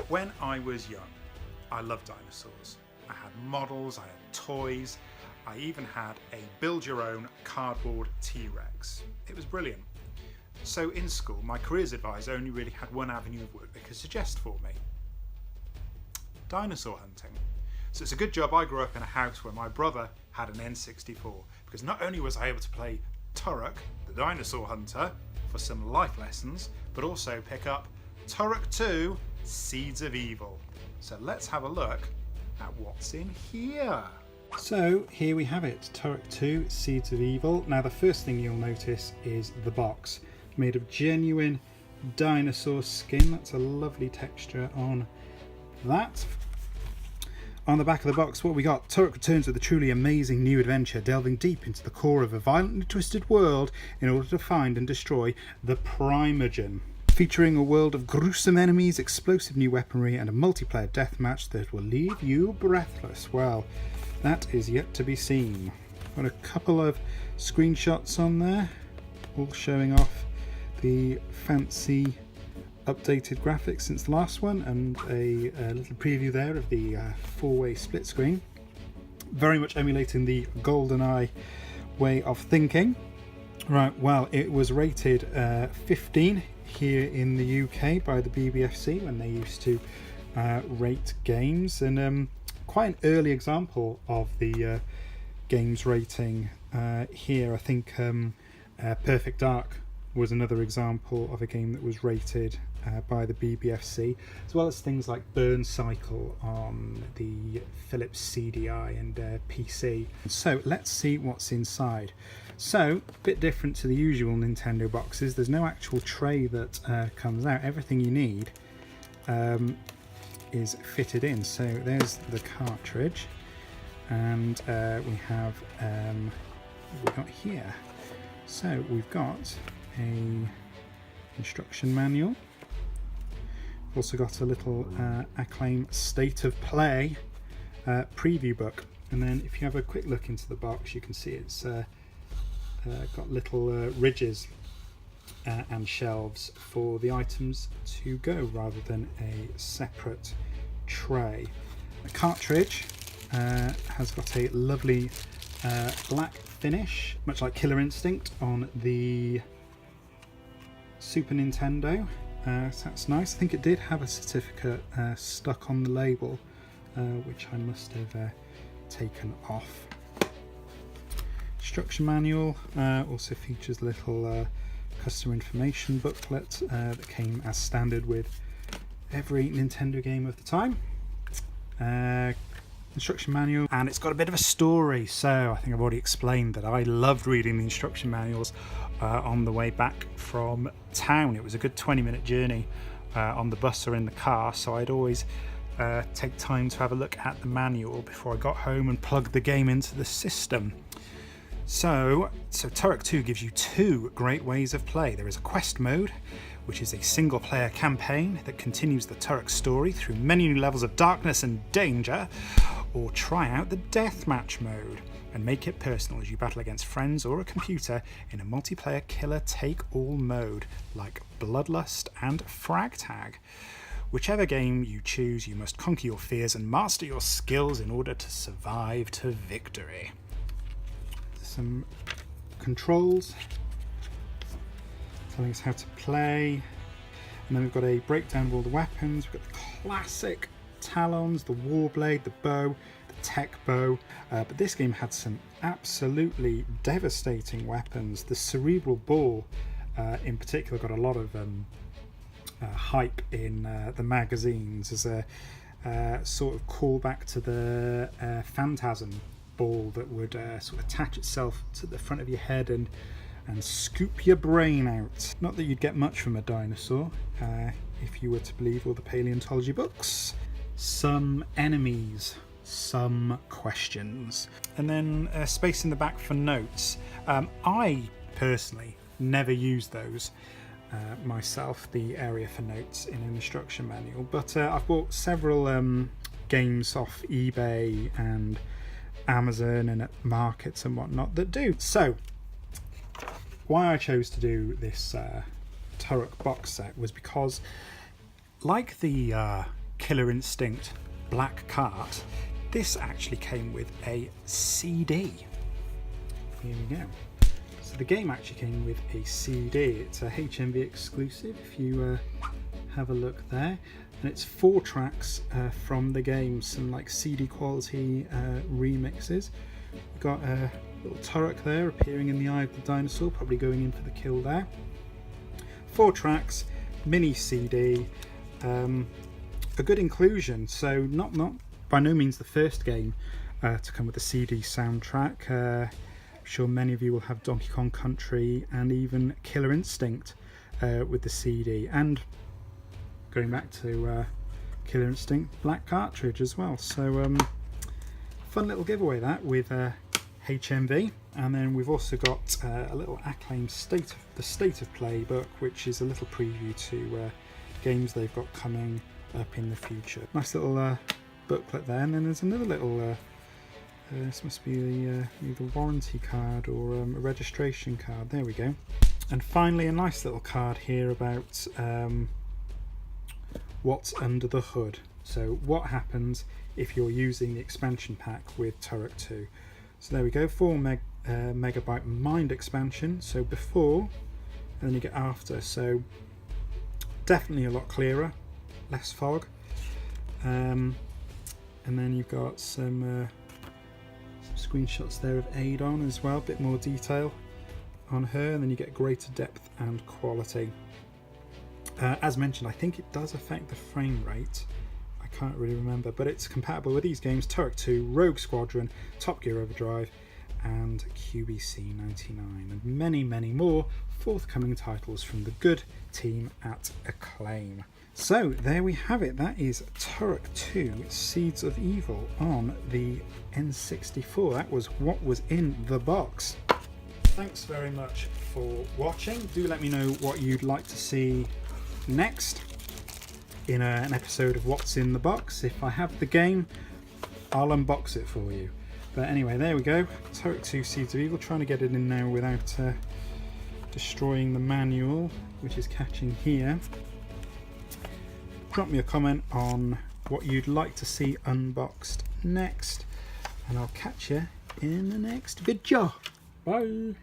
When I was young, I loved dinosaurs. I had models, I had toys, I even had a build-your-own cardboard T-Rex. It was brilliant. So in school, my careers advisor only really had one avenue of work they could suggest for me: dinosaur hunting. So it's a good job I grew up in a house where my brother had an N64, because not only was I able to play Turok, the dinosaur hunter, for some life lessons, but also pick up Turok 2, Seeds of Evil. So let's have a look at what's in here. So here we have it, Turok 2, Seeds of Evil. Now the first thing you'll notice is the box, made of genuine dinosaur skin. That's a lovely texture on that. On the back of the box, what we got: Turok returns with a truly amazing new adventure, delving deep into the core of a violently twisted world in order to find and destroy the Primogen. Featuring a world of gruesome enemies, explosive new weaponry, and a multiplayer deathmatch that will leave you breathless. Well, that is yet to be seen. Got a couple of screenshots on there, all showing off the fancy updated graphics since the last one, and a little preview there of the four-way split screen, very much emulating the GoldenEye way of thinking. Right, well, it was rated 15 here in the UK by the BBFC when they used to rate games, and quite an early example of the games rating here. I think Perfect Dark was another example of a game that was rated by the BBFC, as well as things like Burn Cycle on the Philips CDI and PC. So let's see what's inside. So, a bit different to the usual Nintendo boxes, there's no actual tray that comes out. Everything you need is fitted in. So there's the cartridge, and we have what we've got here. So we've got a instruction manual. We've also got a little Acclaim State of Play preview book, and then if you have a quick look into the box, you can see it's got little ridges and shelves for the items to go, rather than a separate tray. The cartridge has got a lovely black finish, much like Killer Instinct on the Super Nintendo. So that's nice. I think it did have a certificate stuck on the label, which I must have taken off. Instruction manual also features a little customer information booklet that came as standard with every Nintendo game of the time. Instruction manual, and it's got a bit of a story. So I think I've already explained that I loved reading the instruction manuals on the way back from town. It was a good 20-minute journey on the bus or in the car, so I'd always take time to have a look at the manual before I got home and plugged the game into the system. So Turok 2 gives you two great ways of play. There is a quest mode, which is a single-player campaign that continues the Turok story through many new levels of darkness and danger, or try out the deathmatch mode and make it personal as you battle against friends or a computer in a multiplayer killer-take-all mode like Bloodlust and Fragtag. Whichever game you choose, you must conquer your fears and master your skills in order to survive to victory. Some controls telling us how to play, and then we've got a breakdown of all the weapons. We've got the classic talons, the warblade, the bow, the tech bow, but this game had some absolutely devastating weapons. The cerebral ball in particular got a lot of hype in the magazines as a sort of callback to the phantasm ball that would sort of attach itself to the front of your head and scoop your brain out. Not that you'd get much from a dinosaur if you were to believe all the paleontology books. Some enemies, some questions, and then space in the back for notes. I personally never use those myself, the area for notes in an instruction manual, but I've bought several games off eBay and Amazon and at markets and whatnot that do. So why I chose to do this Turok box set was because, like the Killer Instinct Black Cart, this actually came with a CD. Here we go. So the game actually came with a CD. It's a HMV Exclusive, if you have a look there. And it's 4 tracks from the game, some like CD quality remixes. We've got a little Turok there appearing in the eye of the dinosaur, probably going in for the kill there. 4 tracks, mini CD, a good inclusion. So not by no means the first game to come with a CD soundtrack. I'm sure many of you will have Donkey Kong Country and even Killer Instinct with the CD, and going back to Killer Instinct Black Cartridge as well. So fun little giveaway that with HMV. And then we've also got a little Acclaim State of Play book, which is a little preview to games they've got coming up in the future. Nice little booklet there. And then there's another little this must be the either warranty card or a registration card. There we go. And finally a nice little card here about what's under the hood. So what happens if you're using the expansion pack with Turok 2. So there we go, 4 megabyte mind expansion, so before and then you get after, so definitely a lot clearer, less fog, and then you've got some screenshots there of Adon as well, a bit more detail on her, and then you get greater depth and quality. As mentioned, I think it does affect the frame rate. I can't really remember, but it's compatible with these games: Turok 2, Rogue Squadron, Top Gear Overdrive, and QBC 99, and many, many more forthcoming titles from the good team at Acclaim. So there we have it. That is Turok 2 Seeds of Evil on the N64. That was what was in the box. Thanks very much for watching. Do let me know what you'd like to see next in an episode of What's in the Box. If I have the game, I'll unbox it for you. But anyway, there we go. Turok 2 Seeds of Evil. Trying to get it in now without destroying the manual, which is catching here. Drop me a comment on what you'd like to see unboxed next, and I'll catch you in the next video. Bye.